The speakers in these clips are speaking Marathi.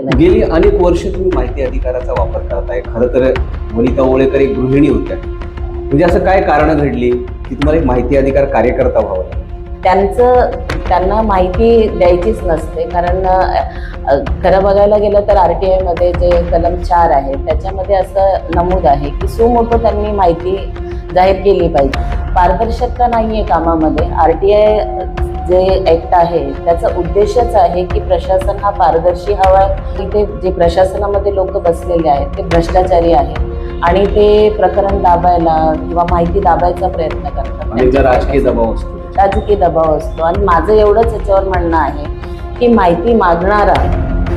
गेली अनेक वर्ष तुम्ही माहिती अधिकाराचा वापर करताय. खरं तर वनिता ओळेकर एक गृहिणी होत्या. म्हणजे असं काय कारण घडली की तुम्हाला एक माहिती अधिकार कार्यकर्ता व्हावं लागलं? त्यांना माहिती द्यायचीच नसते, कारण खरं बघायला गेलं तर RTI मध्ये जे कलम 4 आहे त्याच्यामध्ये असं नमूद आहे की सुमोटो त्यांनी माहिती जाहीर केली पाहिजे. पारदर्शकता नाहीये कामामध्ये. RTI जे ऍक्ट आहे त्याचा उद्देशच आहे की प्रशासन हा पारदर्शी हवा. इथे जे प्रशासनामध्ये लोक बसलेले आहेत ते भ्रष्टाचारी आहेत आणि ते प्रकरण दाबायला किंवा माहिती दाबायचा प्रयत्न करतात. राजकीय दबाव असतो. आणि माझं एवढंच याच्यावर म्हणणं आहे की माहिती मागणारा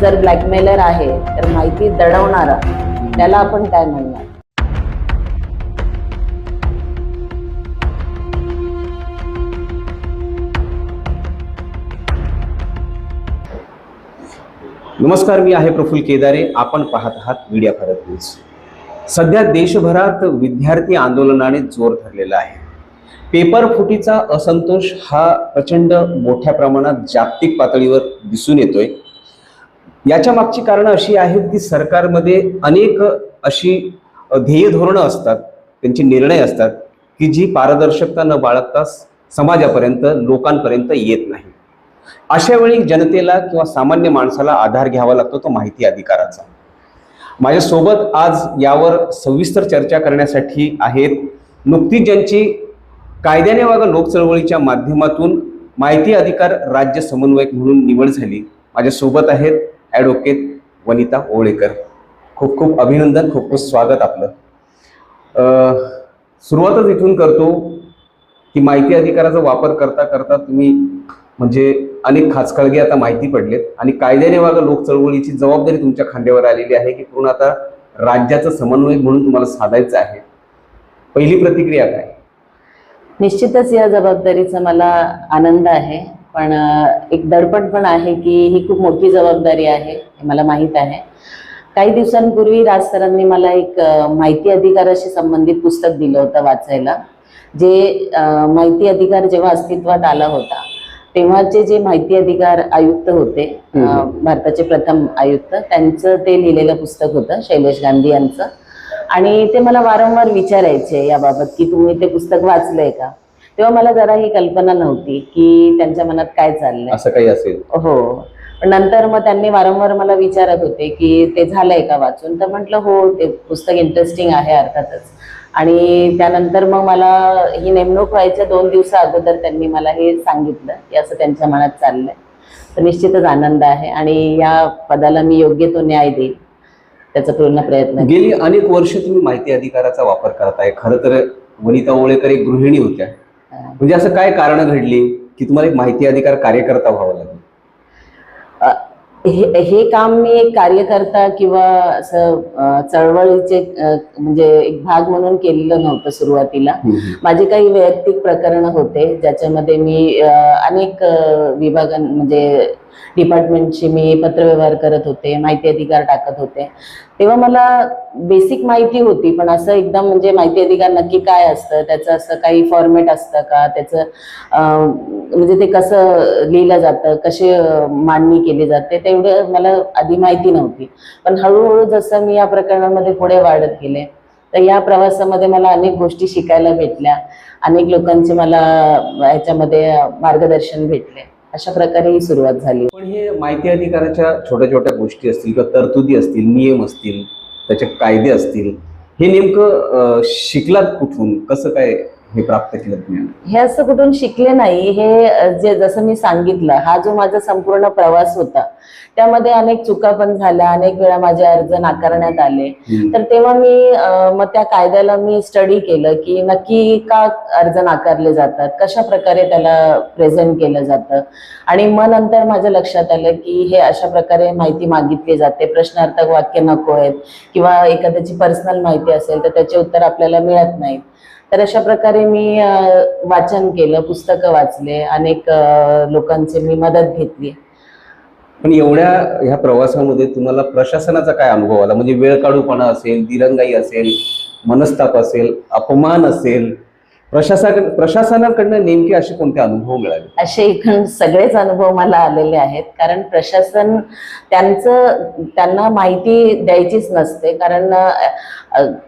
जर ब्लॅकमेलर आहे तर माहिती दडवणारा त्याला आपण काय म्हणणार? नमस्कार, मी आहे प्रफुल्ल केदारे. आपण पाहत आहात मीडिया भारत न्यूज. सध्या देशभरात विद्यार्थी आंदोलनाने जोर धरलेला आहे. पेपर फुटीचा असंतोष हा प्रचंड मोठ्या प्रमाणात जागतिक पातळीवर दिसून येतोय. याच्या मागची कारणं अशी आहेत की सरकारमध्ये अनेक अशी ध्येय धोरणं असतात, त्यांचे निर्णय असतात की जी पारदर्शकता न बाळगता समाजापर्यंत लोकांपर्यंत येत नाही. अशा वेळी जनतेला किंवा सामान्य माणसाला आधार घ्यावा लागतो तो माहिती अधिकाराचा. माझ्यासोबत आज यावर सविस्तर चर्चा करण्यासाठी आहेत नुकतीच ज्यांची कायद्याने वागा लोक चळवळीच्या माध्यमातून माहिती अधिकार राज्य समन्वयक म्हणून निवड झाली. माझ्यासोबत आहेत ॲडव्होकेट वनिता ओळेकर. खूप खूप अभिनंदन, खूप खूप स्वागत आपलं. सुरुवातच इथून करतो की माहिती अधिकाराचा वापर करता करता तुम्ही म्हणजे अनेक खाचखळगे आता माहिती पडलेत आणि कायद्याने वागा लोक चळवळीची जबाबदारी तुमच्या खांद्यावर आलेली आहे की पूर्ण आता राज्याचं समन्वयक म्हणून तुम्हाला साधायचं आहे. पहिली प्रतिक्रिया काय? निश्चितच या जबाबदारीचा मला आनंद आहे, पण एक दडपण पण आहे की ही खूप मोठी जबाबदारी आहे हे मला माहीत आहे. काही दिवसांपूर्वी राज सरांनी मला एक माहिती अधिकाराशी संबंधित पुस्तक दिलं होतं वाचायला. जे माहिती अधिकार जेव्हा अस्तित्वात आला होता तेव्हाचे जे माहिती अधिकार आयुक्त होते, भारताचे प्रथम आयुक्त, त्यांचं ते लिहिलेलं पुस्तक होतं, शैलेश गांधी यांचं. आणि ते मला वारंवार विचारायचे याबाबत की तुम्ही ते पुस्तक वाचलंय का. तेव्हा मला जरा ही कल्पना नव्हती की त्यांच्या मनात काय चाललंय, असं काही असेल. हो. नंतर मग त्यांनी वारंवार मला विचारत होते की ते झालंय का वाचून. तर म्हटलं हो, ते पुस्तक इंटरेस्टिंग आहे अर्थातच. आणि त्यानंतर मग मला ही नेमणूक व्हायच्या 2 दिवसा अगोदर त्यांनी मला हे सांगितलं की असं त्यांच्या मनात चाललंय. तर निश्चितच आनंद आहे आणि या पदाला मी योग्य तो न्याय देईल त्याचा पूर्ण प्रयत्न. गेली अनेक वर्ष तुम्ही माहिती अधिकाराचा वापर करताय. खरं तर वनिता ओळेकर एक गृहिणी होत्या. म्हणजे असं काय कारण घडली की तुम्हाला एक माहिती अधिकार कार्यकर्ता व्हावं लागलं? हे काम मी एक कार्यकर्ता किंवा असं चळवळीचे म्हणजे एक भाग म्हणून केलेलं नव्हतं सुरुवातीला. माझे काही वैयक्तिक प्रकरण होते ज्याच्यामध्ये मी अनेक म्हणजे डिपार्टमेंटशी मी पत्रव्यवहार करत होते, माहिती अधिकार टाकत होते. तेव्हा मला बेसिक माहिती होती, पण असं एकदम म्हणजे माहिती अधिकार नक्की काय असतं, त्याचं असं काही फॉर्मॅट असतं का, त्याचं म्हणजे ते कसं लिहिलं जातं, कसे मांडणी केली जाते, तेवढं मला आधी माहिती नव्हती. पण हळूहळू जसं मी या प्रकरणामध्ये पुढे वाढत गेले तर या प्रवासामध्ये मला अनेक गोष्टी शिकायला भेटल्या, अनेक लोकांचे मला याच्यामध्ये मार्गदर्शन भेटले. अशा प्रकारे ही सुरुवात झाली. पण हे माहिती अधिकाराच्या छोट्या छोट्या गोष्टी असतील किंवा तरतुदी असतील, नियम असतील, त्याचे कायदे असतील, हे नेमकं शिकलात कुठून, कसं काय हे प्राप्त केलं तुम्ही? हे असं कुठून शिकले नाही. हे जे जसं मी सांगितलं, हा जो माझा संपूर्ण प्रवास होता त्यामध्ये अनेक चुका पण झाल्या, अनेक वेळा माझे अर्ज नाकारण्यात आले. तर तेव्हा मी मग त्या कायद्याला मी स्टडी केलं की नक्की का अर्ज नाकारले जातात, कशा प्रकारे त्याला प्रेझेंट केलं जातं. आणि मग नंतर माझ्या लक्षात आलं की हे अशा प्रकारे माहिती मागितली जाते, प्रश्नार्थक वाक्य नको आहेत किंवा एखाद्याची पर्सनल माहिती असेल तर त्याचे उत्तर आपल्याला मिळत नाहीत. तर अशा प्रकारे मी वाचन केलं, पुस्तकं वाचले, अनेक लोकांची मी मदत घेतली. पण एवढ्या ह्या प्रवासामध्ये तुम्हाला प्रशासनाचा काय अनुभव आला? म्हणजे वेळ काढूपणा असेल, दिरंगाई असेल, मनस्ताप असेल, अपमान असेल, प्रशासनाकडनं नेमके असे कोणते अनुभव मिळाले? असे एकूण सगळेच अनुभव मला आलेले आहेत. कारण प्रशासन त्यांना माहिती द्यायचीच नसते. कारण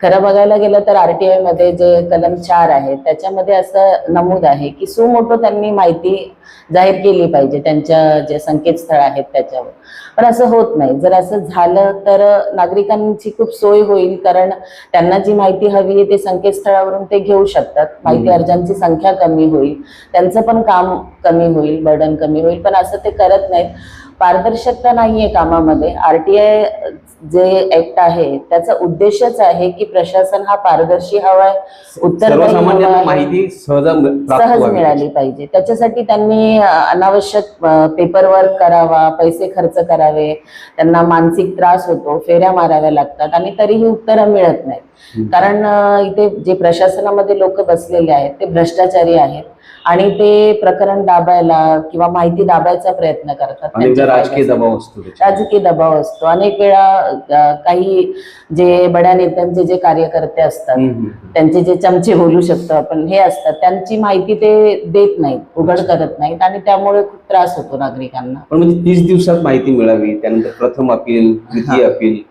खरं बघायला गेलं तर RTI मध्ये जे कलम 4 आहे त्याच्यामध्ये असं नमूद आहे की सुमोटो त्यांनी माहिती जाहीर केली पाहिजे त्यांच्या जे संकेतस्थळ आहेत त्याच्यावर. पण असं होत नाही. जर असं झालं तर नागरिकांची खूप सोय होईल. कारण त्यांना जी माहिती हवी आहे ते संकेतस्थळावरून ते घेऊ शकतात. माहिती अर्जांची संख्या कमी होईल, त्यांचं पण काम कमी होईल, बर्डन कमी होईल. पण असं ते करत नाहीत. पारदर्शकता नाहीये कामामध्ये. RTI जे ऍक्ट आहे त्याचा उद्देशच आहे की प्रशासन हा पारदर्शी हवाय, सर्वसामान्यांना माहिती सहज मिळाली पाहिजे. त्याच्यासाठी त्यांनी अनावश्यक पेपरवर्क करावा, पैसे खर्च करावे, त्यांना मानसिक त्रास होतो, फेऱ्या माराव्या लागतात आणि तरीही उत्तरं मिळत नाहीत. कारण इथे जे प्रशासनामध्ये लोक बसलेले आहेत ते भ्रष्टाचारी आहेत आणि ते प्रकरण दाबायला किंवा माहिती दाबायचा प्रयत्न करतात. राजकीय दबाव असतो. राजकीय दबाव असतो. अनेक वेळा काही जे बड्या नेत्यांचे जे कार्यकर्ते असतात, त्यांचे जे चमचे बोलू शकतो आपण, हे असतात, त्यांची माहिती ते देत नाहीत, उघड करत नाहीत आणि त्यामुळे खूप त्रास होतो नागरिकांना. पण म्हणजे 30 दिवसात माहिती मिळावी, त्यानंतर प्रथम अपील, द्वितीय अपील,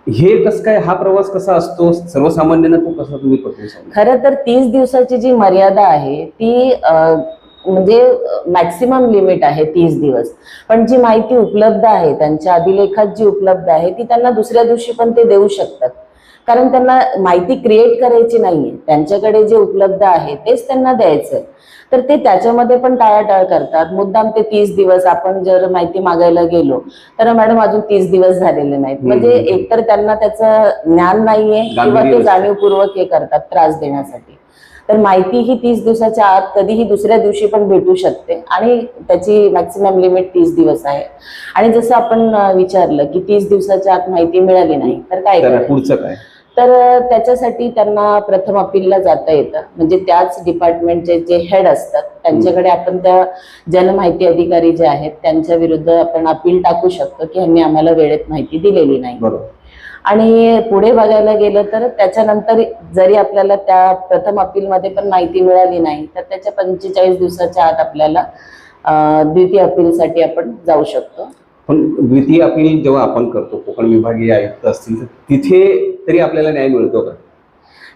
हे कसं काय, हा प्रवास कसा असतो सर्वसामान्यांना, तो कसा तुम्ही पटवून सांगा? खरं तर 30 दिवसाची जी मर्यादा आहे ती म्हणजे मॅक्सिमम लिमिट आहे 30 दिवस. पण जी माहिती उपलब्ध आहे त्यांच्या अभिलेखात जी उपलब्ध आहे ती त्यांना दुसऱ्या दिवशी पण ते देऊ शकतात. कारण त्यांना माहिती क्रिएट करायची नाहीये, त्यांच्याकडे जे उपलब्ध आहे तेच त्यांना द्यायचंय. तर ते त्याच्यामध्ये पण टाळाटाळ करतात. मुद्दाम ते 30 दिवस, आपण जर माहिती मागायला गेलो तर मॅडम अजून 30 दिवस झालेले नाहीत. म्हणजे एकतर त्यांना त्याचं ज्ञान नाहीये किंवा ते जाणीवपूर्वक हे करतात त्रास देण्यासाठी. तर माहिती ही 30 दिवसाच्या आत कधीही दुसऱ्या दिवशी पण भेटू शकते आणि त्याची मॅक्सिमम लिमिट 30 दिवस आहे. आणि जसं आपण विचारलं की 30 दिवसाच्या आत माहिती मिळाली नाही तर काय करायचं, पुढचं काय? तर त्याच्यासाठी त्यांना प्रथम अपीलला जाता येतं. म्हणजे त्याच डिपार्टमेंटचे जे हेड असतात त्यांच्याकडे आपण त्या जनमाहिती अधिकारी जे आहेत त्यांच्या विरुद्ध आपण अपील टाकू शकतो की ह्यांनी आम्हाला वेळेत माहिती दिलेली नाही. आणि पुढे बघायला गेलं तर त्याच्यानंतर जरी आपल्याला त्या प्रथम अपीलमध्ये पण माहिती मिळाली नाही तर त्याच्या 45 दिवसाच्या आत आपल्याला द्वितीय अपीलसाठी आपण जाऊ शकतो. पण द्वितीय अपील जेव्हा आपण करतो, कोकण विभागीय आयुक्त असतील तर तिथे तरी आपल्याला न्याय मिळतो का?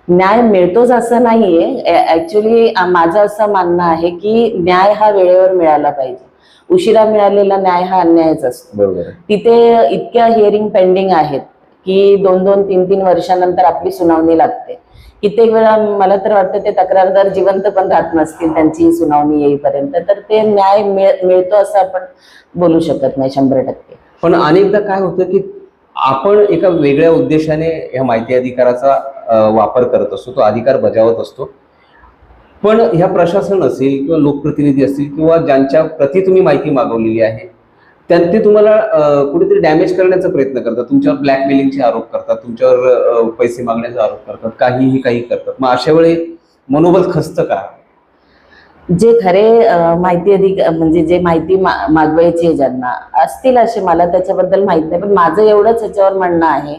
न्याय मिळतोच असं नाहीये. ऍक्च्युली माझं असं मानणं आहे की न्याय हा वेळेवर मिळाला पाहिजे. उशिरा मिळालेला न्याय हा अन्यायच असतो. बरोबर. तिथे इतक्या हिअरिंग पेंडिंग आहेत की 2-2, 3-3 वर्षानंतर आपली सुनावणी लागते. कित्येक वेळा मला तर वाटतं ते तक्रारदार जिवंत पण राहत नसतील त्यांची सुनावणी येईपर्यंत. तर ते न्याय मिळतो असं आपण बोलू शकत नाही 100%. पण अनेकदा काय होतं की आपण एका वेगळ्या उद्देशाने या माहिती अधिकाराचा वापर करत असतो, तो अधिकार बजावत असतो. पण ह्या प्रशासन असेल किंवा लोकप्रतिनिधी असतील किंवा ज्यांच्या प्रति तुम्ही माहिती मागवलेली आहे ते तुम्हाला कुठेतरी डॅमेज करण्याचा प्रयत्न करतात, तुमच्यावर ब्लॅकमेलिंगचे आरोप करतात, तुमच्यावर पैसे मागण्याचा आरोप करतात, काही करतात. मग अशा वेळी मनोबल खचतं का? जे खरे माहिती म्हणजे जे माहिती मागवायची ज्यांना असतील असे, मला त्याच्याबद्दल माहित नाही. पण माझं एवढंच याच्यावर म्हणणं आहे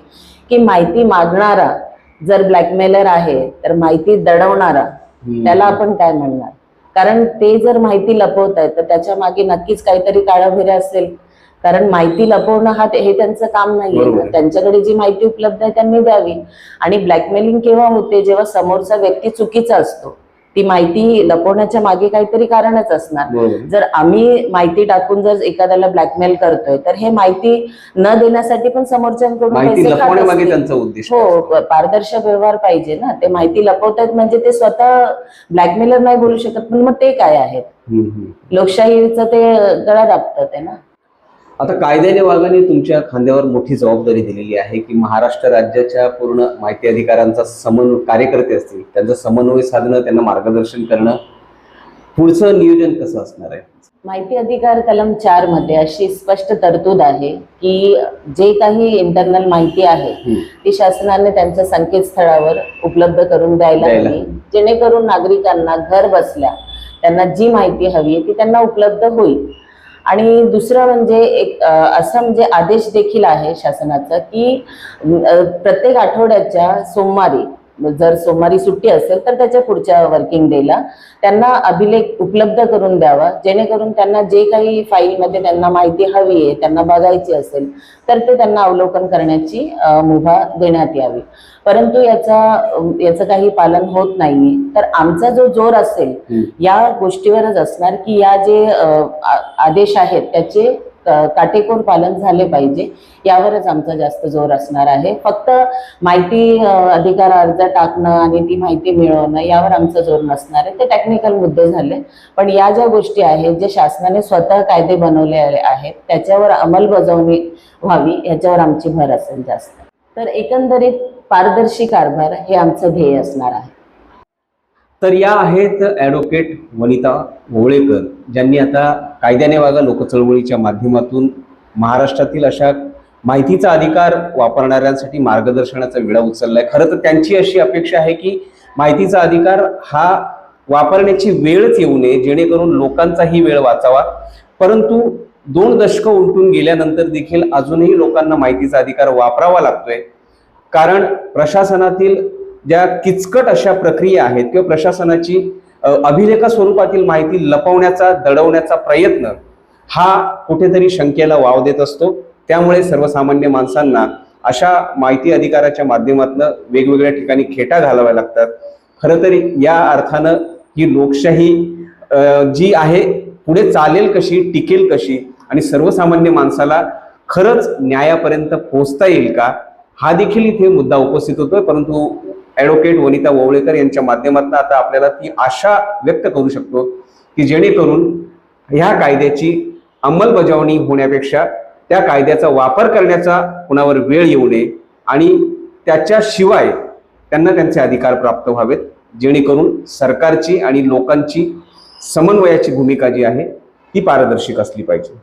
की माहिती मागणारा जर ब्लॅकमेलर आहे तर माहिती दडवणारा त्याला आपण काय म्हणणार? कारण ते जर माहिती लपवतायत तर त्याच्या मागे नक्कीच काहीतरी काळाभेऱ्या असेल. कारण माहिती लपवणं हे त्यांचं काम नाहीये. त्यांच्याकडे जी माहिती उपलब्ध आहे त्यांनी द्यावी. आणि ब्लॅकमेलिंग केव्हा होते? जेव्हा समोरचा व्यक्ती चुकीचा असतो. ती माहिती लपवण्याच्या मागे काहीतरी कारणच असणार. जर आम्ही माहिती टाकून जर एखाद्याला ब्लॅकमेल करतोय तर हे माहिती न देण्यासाठी पण समोरच्यांकडून पैसे खात असतील. हो, पारदर्शक व्यवहार पाहिजे ना. ते माहिती लपवतायत म्हणजे ते स्वतः ब्लॅकमेलर नाही बोलू शकत, पण मग ते काय आहेत? लोकशाहीचं ते गळा दाबतात आहे ना. आता कायद्याने वागाने तुमच्या खांद्यावर मोठी जबाबदारी दिलेली आहे की महाराष्ट्र राज्याच्या पूर्ण माहिती अधिकारांचा कार्यकर्ते असतील त्यांचं समन्वय साधणं, त्यांना मार्गदर्शन करणं, पुढचं नियोजन कसं असणार आहे? माहिती अधिकार कलम 4 मध्ये अशी स्पष्ट तरतूद आहे की जे काही इंटरनल माहिती आहे ती शासनाने त्यांच्या संकेतस्थळावर उपलब्ध करून द्यायला हवी, जेणेकरून नागरिकांना घर बसल्या त्यांना जी माहिती हवी ती त्यांना उपलब्ध होईल. आणि दुसरं म्हणजे एक असं म्हणजे आदेश देखील आहे शासनाचा की प्रत्येक आठवड्याच्या सोमवारी जर सोमवारी सुट्टी असेल तर त्याच्या पुढच्या वर्किंग डेला त्यांना अभिलेख उपलब्ध करून द्यावा, जेणेकरून त्यांना जे काही फाईलमध्ये त्यांना माहिती हवी आहे, त्यांना बघायची असेल तर ते त्यांना अवलोकन करण्याची मुभा देण्यात यावी. परंतु याचं काही पालन होत नाहीये. तर आमचा जो जोर असेल या गोष्टीवरच असणार की या जे आदेश आहेत त्याचे काटेकोर पालन झाले पाहिजे, यावरच आमचा जास्त जोर असणार आहे. फक्त माहिती अधिकार अर्ज टाकणं आणि ती माहिती मिळवणं यावर आमचा जोर नसणार आहे. ते टेक्निकल मुद्दे झाले, पण या ज्या गोष्टी आहेत जे शासनाने स्वतः कायदे बनवले आहेत त्याच्यावर अंमलबजावणी व्हावी याच्यावर आमची भर असेल जास्त. तर एकंदरीत पारदर्शी कारभार हे आमचं ध्येय असणार आहे. तर या आहेत ॲडव्होकेट वनिता ओवळेकर, ज्यांनी आता कायद्याने वागा लोकचळवळीच्या माध्यमातून महाराष्ट्रातील अशा माहितीचा अधिकार वापरणाऱ्यांसाठी मार्गदर्शनाचा विडा उचललाय. खरं तर त्यांची अशी अपेक्षा आहे की माहितीचा अधिकार हा वापरण्याची वेळच येऊ नये, जेणेकरून लोकांचाही वेळ वाचावा. परंतु 2 दशकं उलटून गेल्यानंतर देखील अजूनही लोकांना माहितीचा अधिकार वापरावा लागतोय, कारण प्रशासनातील ज्या किचकट अशा प्रक्रिया आहेत किंवा प्रशासनाची अभिलेखा स्वरूपातील माहिती लपवण्याचा, दडवण्याचा प्रयत्न हा कुठेतरी शंकेला वाव देत असतो. त्यामुळे सर्वसामान्य माणसांना अशा माहिती अधिकाराच्या माध्यमातून वेगवेगळ्या ठिकाणी खेटा घालाव्या लागतात. खरं तरी या अर्थानं ही लोकशाही जी आहे पुढे चालेल कशी, टिकेल कशी आणि सर्वसामान्य माणसाला खरंच न्यायापर्यंत पोहोचता येईल का, हा देखील इथे मुद्दा उपस्थित होतोय. परंतु ॲडव्होकेट वनिता ओवळेकर यांच्या माध्यमातून आता आपल्याला ती आशा व्यक्त करू शकतो की जेणेकरून ह्या कायद्याची अंमलबजावणी होण्यापेक्षा त्या कायद्याचा वापर करण्याचा कुणावर वेळ येऊ नये आणि त्याच्याशिवाय त्यांना त्यांचे अधिकार प्राप्त व्हावेत, जेणेकरून सरकारची आणि लोकांची समन्वयाची भूमिका जी आहे ती पारदर्शक असली पाहिजे.